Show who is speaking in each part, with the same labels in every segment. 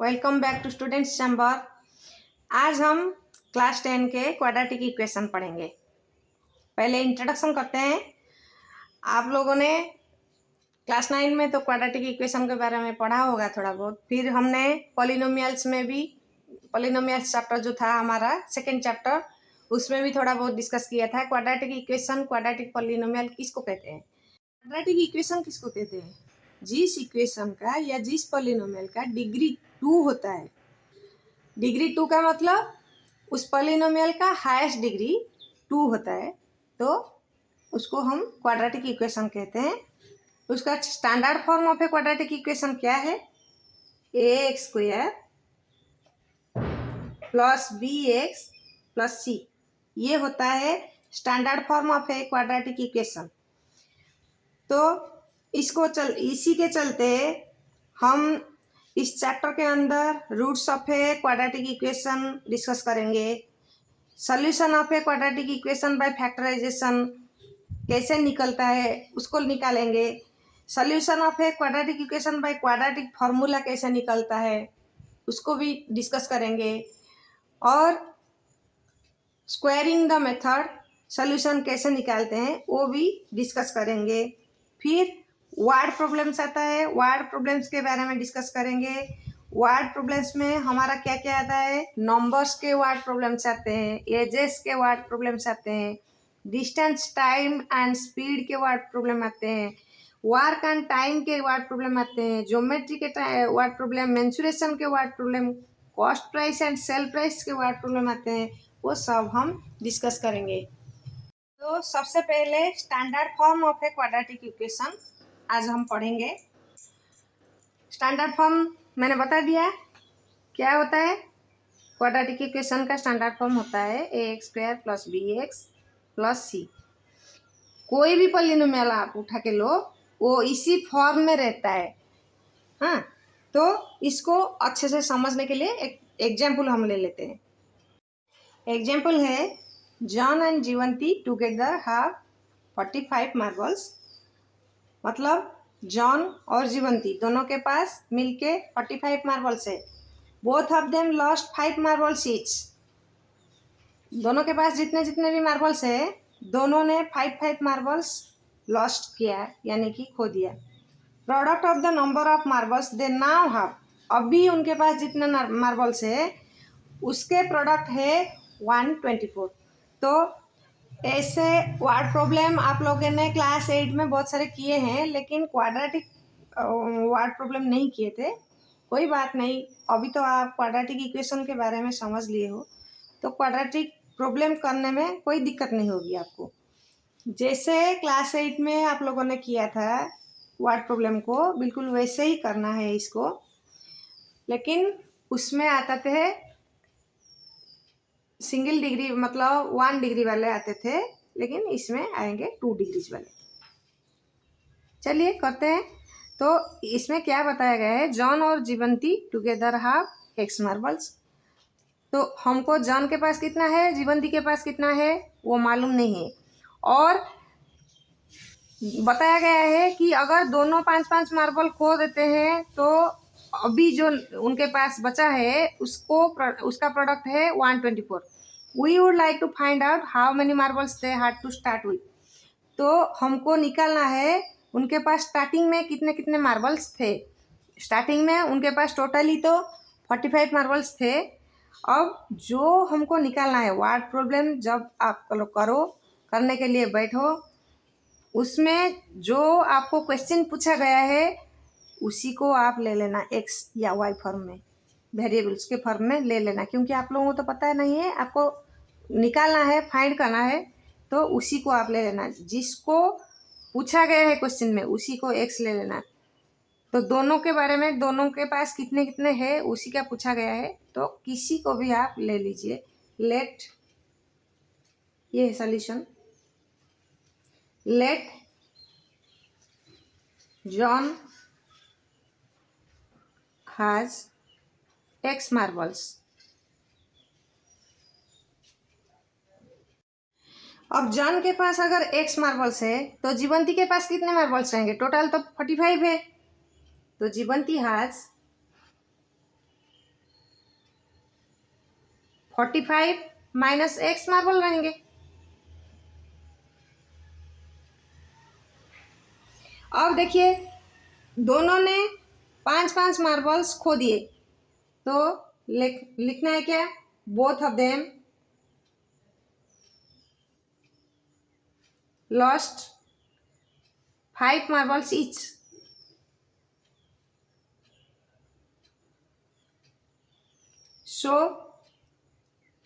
Speaker 1: Welcome back to students chamber. आज हम class 10 के क्वाड्रेटिक इक्वेशन पढ़ेंगे। पहले इंट्रोडक्शन करते हैं। आप लोगों ने क्लास 9 में तो क्वाड्रेटिक इक्वेशन के बारे में पढ़ा होगा थोड़ा बहुत। फिर हमने पॉलिनोमियल्स में भी पॉलिनोमियल्स चैप्टर जो था हमारा सेकेंड चैप्टर, उसमें भी थोड़ा बहुत डिस्कस किया था। क्वाड्रेटिक इक्वेशन, क्वाड्रेटिक पॉलिनोमियल किसको कहते हैं? क्वाड्रेटिक इक्वेशन किसको कहते हैं? जिस इक्वेशन का या जिस पॉलिनोमियल का डिग्री 2 होता है। डिग्री 2 का मतलब उस पॉलिनोमियल का हाईएस्ट डिग्री 2 होता है, तो उसको हम क्वाड्रेटिक इक्वेशन कहते हैं। उसका standard form of a quadratic equation क्या है? ax square plus bx plus c, ये होता है standard form of a quadratic equation. तो इसी के चलते हम इस चैप्टर के अंदर roots of a quadratic equation discuss करेंगे। Solution of a quadratic equation by factorisation कैसे निकलता है उसको निकालेंगे। Solution of a quadratic equation by quadratic formula कैसे निकलता है उसको भी डिस्कस करेंगे। और स्क्वायरिंग द मेथड, सॉल्यूशन कैसे निकालते हैं वो भी डिस्कस करेंगे। फिर वर्ड प्रॉब्लम्स आता है, वर्ड प्रॉब्लम्स के बारे में डिस्कस करेंगे। वर्ड प्रॉब्लम्स में हमारा क्या क्या आता है? नंबर्स के वर्ड प्रॉब्लम्स आते हैं, एजेस के वर्ड प्रॉब्लम्स आते हैं, डिस्टेंस, टाइम एंड स्पीड के वर्ड प्रॉब्लम आते हैं, वर्क एंड टाइम के वर्ड प्रॉब्लम आते हैं, ज्योमेट्री के वर्ड प्रॉब्लम, मेंसुरेशन के word problem, cost price and sale price के वर्ड प्रॉब्लम आते हैं। वो सब हम डिस्कस करेंगे। तो सबसे पहले standard form of a quadratic equation आज हम पढ़ेंगे। स्टैंडर्ड फॉर्म मैंने बता दिया क्या होता है। क्वाड्रेटिक इक्वेशन का स्टैंडर्ड फॉर्म होता है ax square plus bx plus c। कोई भी पॉलिनोमियल आप उठा के लो वो इसी फॉर्म में रहता है। हाँ, तो इसको अच्छे से समझने के लिए एक एग्जाम्पल हम ले लेते हैं। एग्जाम्पल है John and Jeevanti together have 45 marbles. मतलब जॉन और जीवंती दोनों के पास मिलके 45 मार्बल्स है। Both of them lost 5 marbles each. दोनों के पास जितने जितने भी मार्बल्स है दोनों ने 5 मार्बल्स लॉस्ट किया, यानी कि खो दिया। Product of the number of marbles they now have, अभी उनके पास जितने मार्बल्स है उसके प्रोडक्ट है 124। तो ऐसे वर्ड प्रॉब्लम आप लोगों ने क्लास 8 में बहुत सारे किए हैं, लेकिन क्वाड्रेटिक वर्ड प्रॉब्लम नहीं किए थे। कोई बात नहीं, अभी तो आप क्वाड्रेटिक इक्वेशन के बारे में समझ लिए हो, तो क्वाड्रेटिक प्रॉब्लम करने में कोई दिक्कत नहीं होगी आपको। जैसे क्लास 8 में आप लोगों ने किया था वर्ड प्रॉब्लम को, बिल्कुल वैसे ही करना है इसको। लेकिन उसमें आता थे सिंगल डिग्री, मतलब 1 डिग्री वाले आते थे, लेकिन इसमें आएंगे 2 डिग्रीज वाले। चलिए करते हैं। तो इसमें क्या बताया गया है? जॉन और जीवंती टुगेदर हैव x मार्बल्स। तो हमको जॉन के पास कितना है, जीवंती के पास कितना है वो मालूम नहीं है। और बताया गया है कि अगर दोनों 5-5 मार्बल खो देते हैं तो अभी जो उनके पास बचा है उसका प्रोडक्ट है 124। We would like to find out how many marbles they had to start with. तो हमको निकालना है उनके पास स्टार्टिंग में कितने कितने मार्बल्स थे। स्टार्टिंग में उनके पास टोटली तो 45 मार्बल्स थे। अब जो हमको निकालना है वर्ड प्रॉब्लम, जब आप करने के लिए बैठो, उसमें जो आपको क्वेश्चन पूछा गया है उसी को आप ले लेना, x या y फॉर्म में, वेरिएबल्स के फॉर्म में ले लेना। क्योंकि आप लोगों को तो पता है नहीं है, आपको निकालना है, फाइंड करना है, तो उसी को आप ले लेना। जिसको पूछा गया है क्वेश्चन में उसी को x ले लेना। तो दोनों के बारे में, दोनों के पास कितने कितने हैं उसी का पूछा गया है, तो किसी को भी आप ले लीजिए। लेट, ये है solution. Let John has x marbles. अब जॉन के पास अगर x मार्बल्स है तो जीवंती के पास कितने मार्बल्स रहेंगे? टोटल तो 45 है। तो जीवंती हैज 45 माइनस एक्स मार्बल रहेंगे। अब देखिए दोनों ने 5-5 मार्बल्स खो दिए, तो लिखना है क्या, both of them lost 5 marbles each. So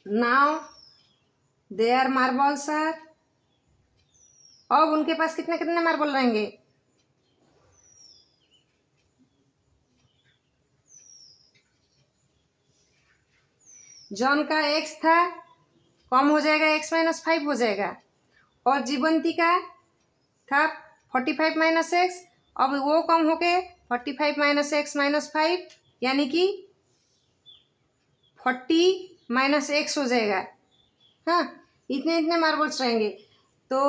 Speaker 1: now their marbles are, अब उनके पास कितने कितने मार्बल रहेंगे, जॉन का एक्स था कम हो जाएगा, एक्स माइनस 5 हो जाएगा, और जीवंती का था 45 माइनस एक्स, अब वो कम होके 45 माइनस एक्स माइनस 5 यानी कि 40 माइनस एक्स हो जाएगा। हाँ, इतने इतने मार्बल्स रहेंगे। तो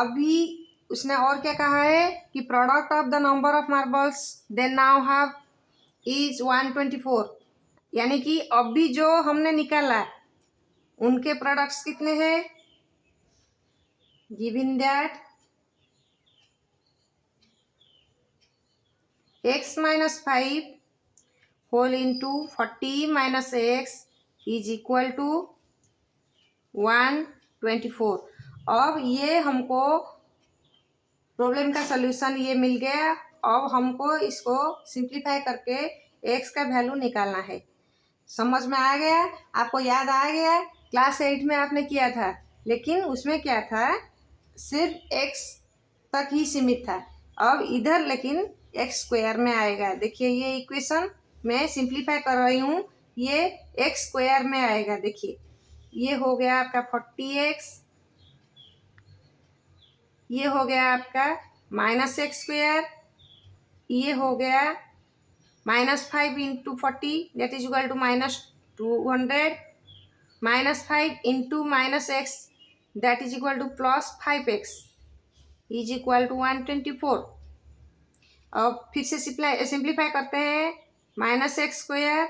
Speaker 1: अभी उसने और क्या कहा है कि product of the number of marbles they now have is 124, यानी कि अभी जो हमने निकाला उनके प्रोडक्ट्स कितने हैं, given that x minus 5 whole into 40 minus x is equal to 124। अब ये हमको प्रॉब्लम का सलूशन ये मिल गया। अब हमको इसको सिंप्लीफाई करके x का वैल्यू निकालना है। समझ में आ गया, आपको याद आ गया, क्लास 8 में आपने किया था, लेकिन उसमें क्या था, सिर्फ x तक ही सीमित था। अब इधर लेकिन एक्स स्क्वायर में आएगा। देखिए ये इक्वेशन मैं सिंप्लीफाई कर रही हूँ, ये एक्स स्क्वायर में आएगा। देखिए ये हो गया आपका 40x, ये हो गया आपका माइनस एक्स स्क्वायर, ये हो गया -5 into 40 that is equal to -200, -5 into minus x that is equal to +5x is equal to 124। अब फिर से सिंप्लीफाई करते हैं, minus x square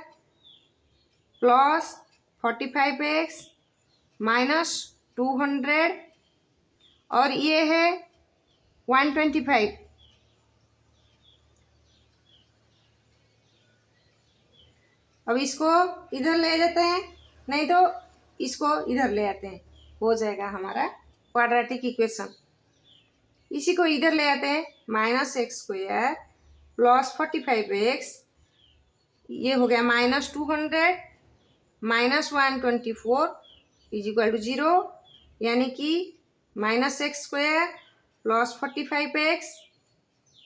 Speaker 1: plus 45x minus 200 और ये है 125। अब इसको इधर ले जाते हैं, नहीं तो इसको इधर ले आते हैं, हो जाएगा हमारा क्वाड्रेटिक इक्वेशन। इसी को इधर ले आते हैं, minus x square plus 45x, ये हो गया -200 माइनस 124 इज इक्वल टू 0, यानी कि minus x square plus 45x,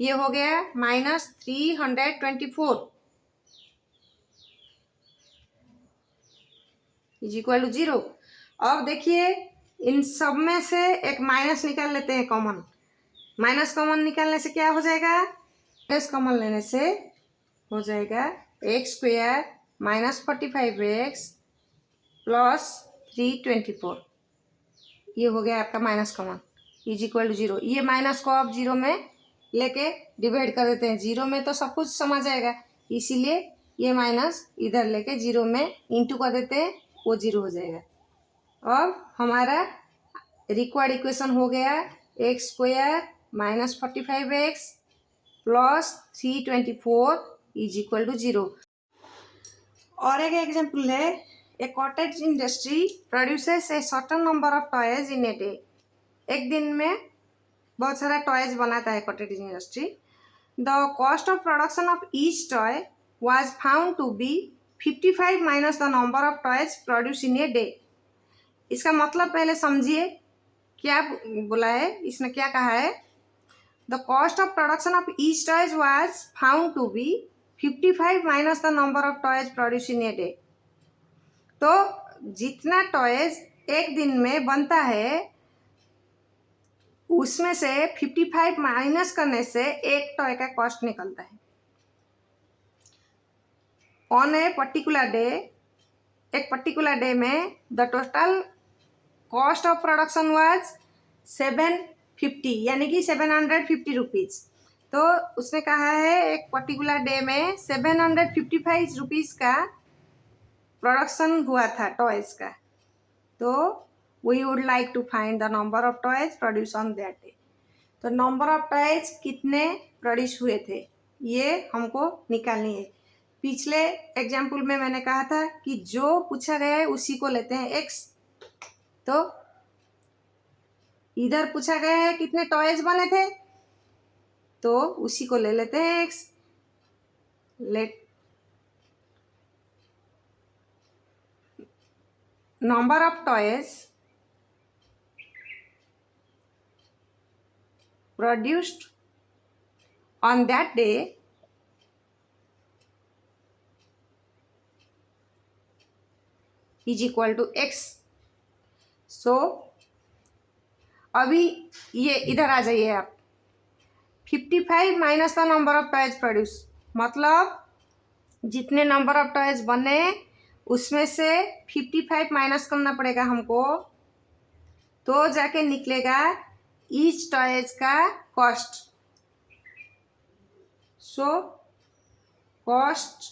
Speaker 1: ये हो गया -324 इज इक्वल टू 0। अब देखिए इन सब में से एक माइनस निकाल लेते हैं कॉमन। माइनस कॉमन निकालने से क्या हो जाएगा, प्लस कॉमन लेने से हो जाएगा x square minus 45x plus 324, ये हो गया आपका minus common is equal to 0। ये माइनस को आप 0 में लेके डिवाइड कर देते हैं, 0 में तो सब कुछ समा जाएगा, इसीलिए ये माइनस इधर लेके 0 में इंटू कर देते हैं, वो 0 हो जाएगा। अब हमारा रिक्वायर्ड इक्वेशन हो गया x square minus 45x plus 324 is equal to 0। और एक एग्जाम्पल है, a cottage industry produces a certain number of toys in a day. एक दिन में बहुत सारा टॉयज बनाता है cottage industry. The cost of production of each toy was found to be 55 minus the number of toys produce in a day. इसका मतलब पहले समझिए क्या बोला है, इसने क्या कहा है, the cost of production of each toys was found to be 55 minus the number of toys produce in a day. तो जितना टॉयज एक दिन में बनता है उसमें से 55 माइनस करने से एक टॉय का कॉस्ट निकलता है। ऑन ए पर्टिकुलर डे, एक पर्टिकुलर डे में the total cost of production was 750 यानी कि 750 रुपीज़। तो उसने कहा है एक पर्टिकुलर डे में 755 रुपीज़ का प्रोडक्शन हुआ था टॉयज का, तो we would like to find the number of toys produce on that day. तो नंबर ऑफ टॉयज कितने प्रोड्यूस हुए थे ये हमको निकालनी है। पिछले एग्जाम्पल में मैंने कहा था कि जो पूछा गया है उसी को लेते हैं x, तो इधर पूछा गया है कितने टॉयज बने थे, तो उसी को ले लेते हैं x। Let number of toys produced on that day is equal to x। so अभी ये इधर आ जाइए आप, 55 minus the number of toys produce, मतलब जितने नंबर ऑफ टॉयज बने उसमें से 55 माइनस करना पड़ेगा हमको, तो जाके निकलेगा ईच टॉयज का कॉस्ट। सो कॉस्ट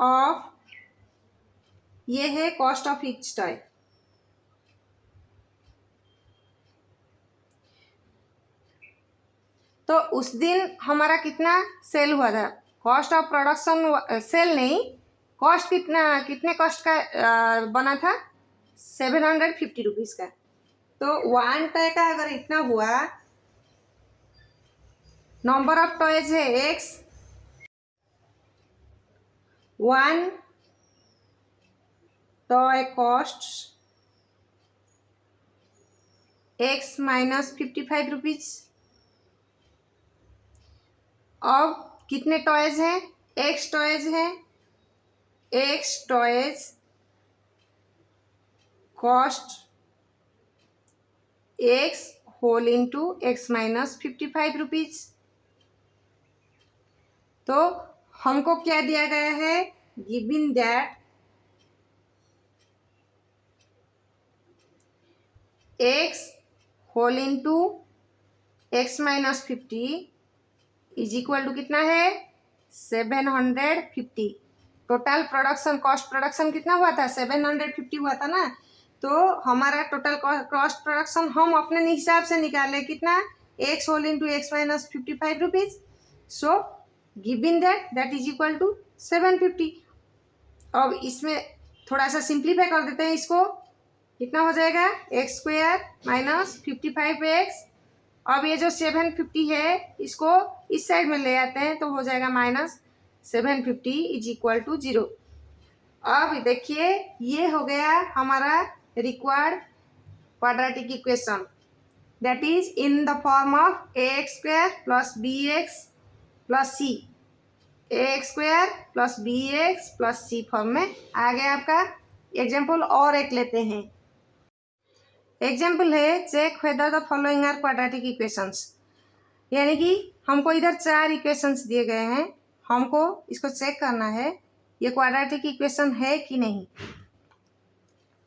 Speaker 1: ऑफ, ये है कॉस्ट ऑफ ईच टॉय। तो उस दिन हमारा कितना सेल हुआ था, कॉस्ट ऑफ प्रोडक्शन, सेल नहीं, कॉस्ट कितने कॉस्ट का बना था, 750 रुपीज़ का। तो 1 टॉय का अगर इतना हुआ, नंबर ऑफ टॉयज है x, 1 toy cost x minus 55 rupees. अब कितने टॉयज हैं, x टॉयज है, x toys cost x whole into x minus 55 rupees. तो हमको क्या दिया गया है, given that x whole into x minus 50 is equal to कितना है, 750। टोटल प्रोडक्शन, कॉस्ट प्रोडक्शन कितना हुआ था, 750 हुआ था ना। तो हमारा टोटल कॉस्ट प्रोडक्शन हम अपने हिसाब से निकाले, कितना, x whole into x minus 55 rupees. So given that is equal to 750। अब इसमें थोड़ा सा सिंप्लीफाई कर देते हैं इसको, कितना हो जाएगा, एक्स स्क्वायर माइनस 55x। अब ये जो 750 है इसको इस साइड में ले आते हैं तो हो जाएगा माइनस 750 इज इक्वल टू 0। अब देखिए ये हो गया हमारा required quadratic equation, that is in the form of ax square plus bx plus c। ax square plus bx plus c form में आ गया आपका। एग्जाम्पल और एक लेते हैं। एग्जाम्पल है, check whether the following are quadratic equations. यानी कि हमको इधर 4 इक्वेशंस दिए गए हैं, हमको इसको चेक करना है ये क्वाड्रेटिक इक्वेशन है कि नहीं।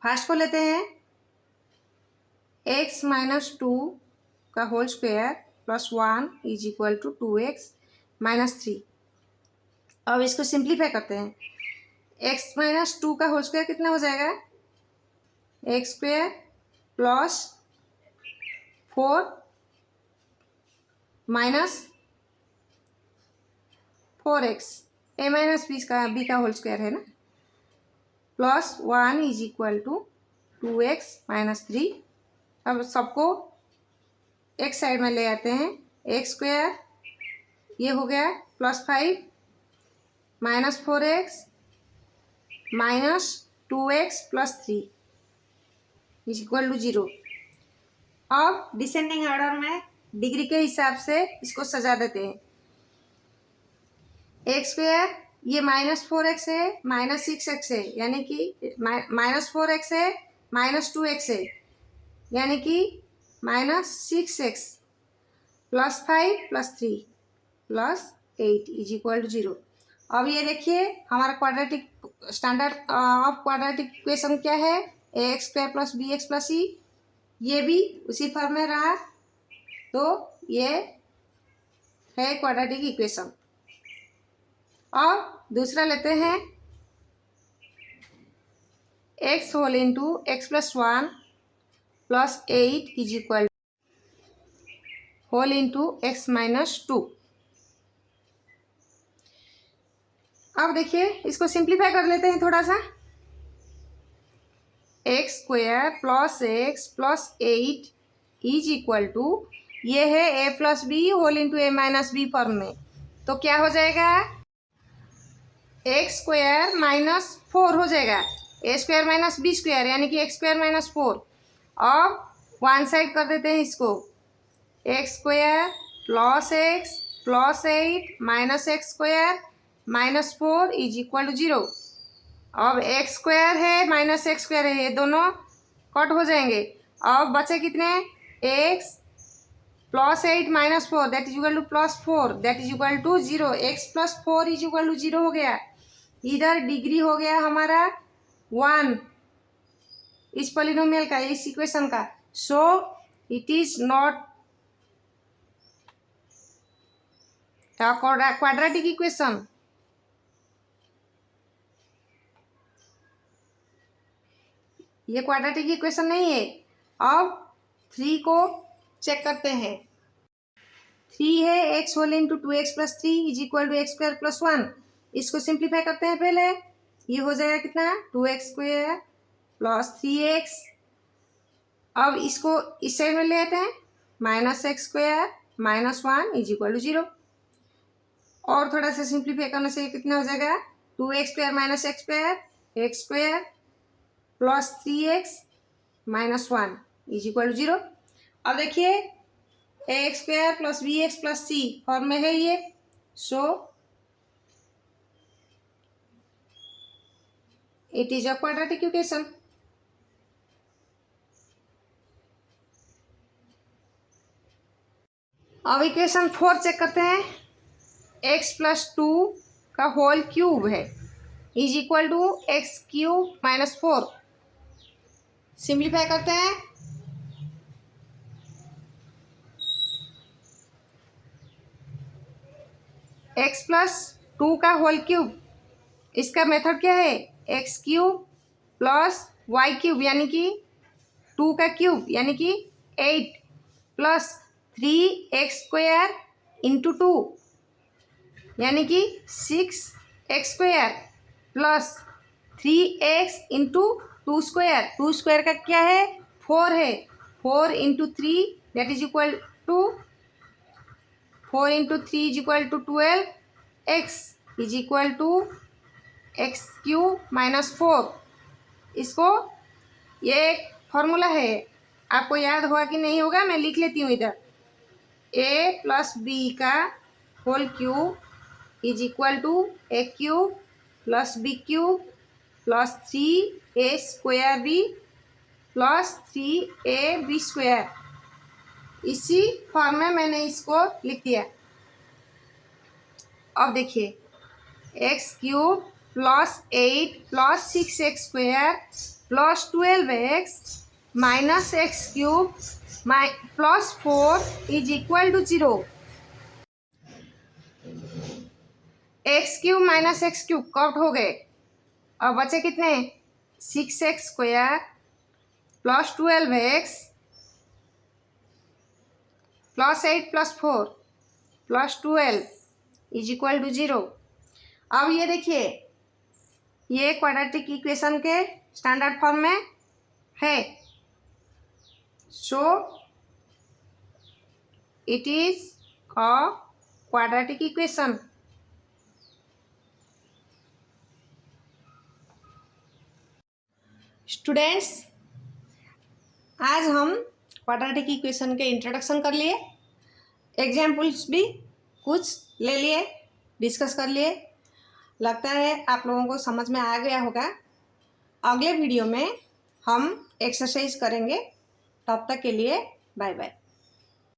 Speaker 1: फर्स्ट को लेते हैं, x माइनस 2 का whole square plus 1 is equal to 2x minus 3। अब इसको सिंप्लीफाई करते हैं, x माइनस 2 का होल स्क्वायर कितना हो जाएगा, x square plus 4 minus 4x, a minus b का होल स्क्वायर है ना, plus 1 is equal to 2x minus 3। अब सबको एक साइड में ले आते हैं, एक्स स्क्वायर ये हो गया plus 5 minus 4x minus 2x plus 3 is equal to 0। अब डिसेंडिंग ऑर्डर में डिग्री के हिसाब से इसको सजा देते हैं। एक्स स्क्वायर ये माइनस 4x है, माइनस 6x है, यानी कि माइनस 4x है, माइनस 2x है, यानी कि minus 6x plus 5 plus 3 plus 8 is equal to 0। अब ये देखिए हमारा quadratic standard of quadratic equation क्या है, x square plus b x plus c, ये भी उसी फॉर्म में रहा, तो ये है क्वाड्रेटिक इक्वेशन। अब दूसरा लेते हैं, x whole into x plus 1 plus 8 is equal whole into x minus 2। अब देखिए इसको सिंप्लीफाई कर लेते हैं थोड़ा सा। X square plus 8 is equal to, ये है a plus b whole into a minus b form में, तो क्या हो जाएगा, एक्स स्क्वायर माइनस 4 हो जाएगा, ए स्क्वायर माइनस बी स्क्वायर यानी कि एक्स स्क्वायर माइनस 4। अब वन साइड कर देते हैं इसको, x square plus 8 minus x square minus 4 is equal to 0। अब एक्स स्क्वायर है माइनस एक्स स्क्वायर है, ये दोनों कट हो जाएंगे। अब बचे कितने, x plus 8 minus 4 that is equal to plus 4 that is equal to 0। X plus 4 is equal to 0 हो गया। इधर डिग्री हो गया हमारा 1 इस पॉलिनोमियल का, इस इक्वेशन का। सो it is not quadratic equation. ये क्वाड्रेटिक इक्वेशन नहीं है। अब 3 को चेक करते हैं। 3 है x whole into 2x plus 3 is equal to x square plus 1। इसको सिंप्लीफाई करते हैं पहले। ये हो जाएगा कितना, 2x स्क्वायर प्लस 3x। अब इसको इस साइड में ले आते हैं, minus x square minus 1 is equal to 0। और थोड़ा सा सिंप्लीफाई करने से कितना हो जाएगा, 2x square minus x square x square plus 3x minus 1 is equal to 0। अब देखिए x square plus b x plus c form में है ये। So it is a quadratic equation. अब इक्वेशन 4 चेक करते हैं। एक्स प्लस 2 का whole cube है is equal to x cube minus 4। Simplify करते हैं। एक्स प्लस 2 का होल क्यूब, इसका मेथड क्या है, x cube plus y cube यानी कि 2 का क्यूब यानी कि 8 प्लस 3x स्क्वायर इंटू 2 यानी कि 6x square plus 3x into 2 square. 2 square का क्या है, 4 है। 4 into 3 that is equal to 4 into 3 is equal to 12। x is equal to x cube minus 4। इसको, ये एक फॉर्मूला है, आपको याद होगा कि नहीं होगा, मैं लिख लेती हूँ इधर। a प्लस बी का whole cube is equal to a cube plus b cube plus 3a square b plus 3ab square. इसी फॉर्म में मैंने इसको लिख दिया। अब देखिए x cube plus 8 plus 6x square plus 12x minus x cube plus 4 is equal to 0। X cube minus x cube cut हो गए। अब बचे कितने, 6x square plus 12x plus 8 plus 4 plus 12 is equal to 0। अब ये देखिए, ये quadratic equation के स्टैंडर्ड फॉर्म में है। So it is a quadratic equation. Students, आज हम क्वाड्रेटिक इक्वेशन के इंट्रोडक्शन कर लिए, एग्जाम्पल्स भी कुछ ले लिए, डिस्कस कर लिए। लगता है आप लोगों को समझ में आ गया होगा। अगले वीडियो में हम एक्सरसाइज करेंगे। तब तक के लिए बाय बाय।